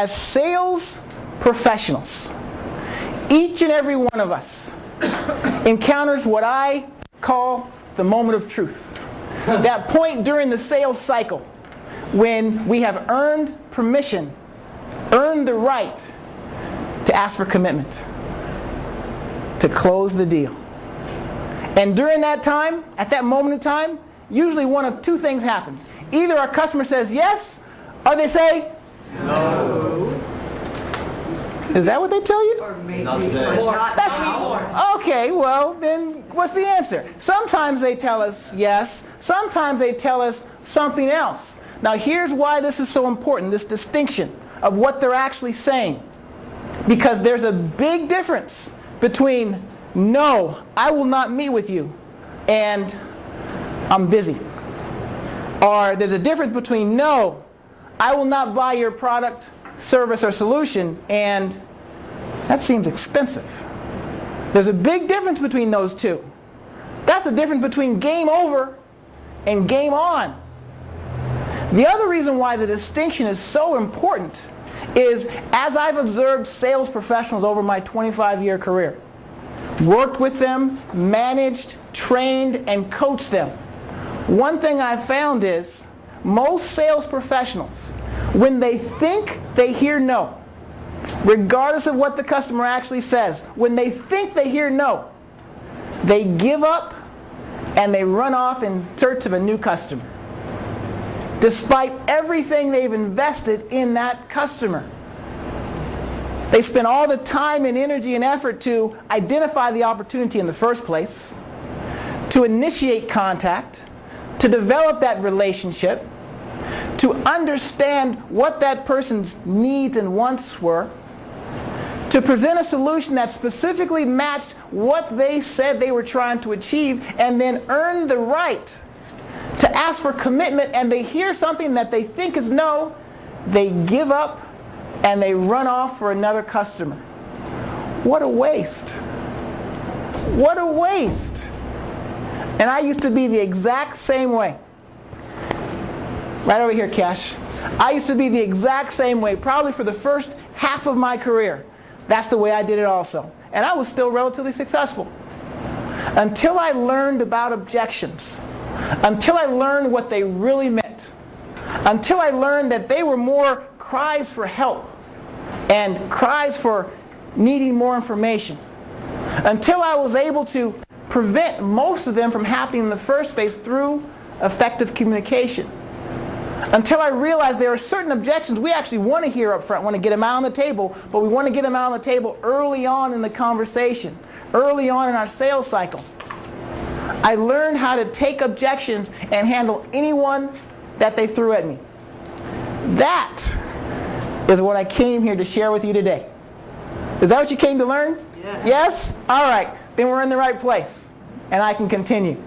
As sales professionals, each and every one of us encounters what I call the moment of truth. That point during the sales cycle when we have earned permission, earned the right to ask for commitment, to close the deal. And during that time, at that moment in time, usually one of two things happens. Either our customer says yes, or they say no. Is that what they tell you? Or maybe. Not today. Okay, well, then what's the answer? Sometimes they tell us yes. Sometimes they tell us something else. Now here's why this is so important, this distinction of what they're actually saying. Because there's a big difference between no, I will not meet with you, and I'm busy. Or there's a difference between no, I will not buy your product, service, or solution, and that seems expensive. There's a big difference between those two. That's the difference between game over and game on. The other reason why the distinction is so important is, as I've observed sales professionals over my 25-year career, worked with them, managed, trained, and coached them, one thing I've found is most sales professionals, when they think they hear no, regardless of what the customer actually says, when they think they hear no, they give up and they run off in search of a new customer, despite everything they've invested in that customer. They spend all the time and energy and effort to identify the opportunity in the first place, to initiate contact, to develop that relationship, to understand what that person's needs and wants were, to present a solution that specifically matched what they said they were trying to achieve, and then earn the right to ask for commitment, and they hear something that they think is no, they give up and they run off for another customer. What a waste. What a waste. And I used to be the exact same way. Right over here, Cash. I used to be the exact same way, probably for the first half of my career. That's the way I did it also. And I was still relatively successful. Until I learned about objections. Until I learned what they really meant. Until I learned that they were more cries for help and cries for needing more information. Until I was able to prevent most of them from happening in the first place through effective communication. Until I realized there are certain objections we actually want to hear up front, want to get them out on the table, but we want to get them out on the table early on in the conversation, early on in our sales cycle. I learned how to take objections and handle anyone that they threw at me. That is what I came here to share with you today. Is that what you came to learn? Yeah. Yes? All right. Then we're in the right place, and I can continue.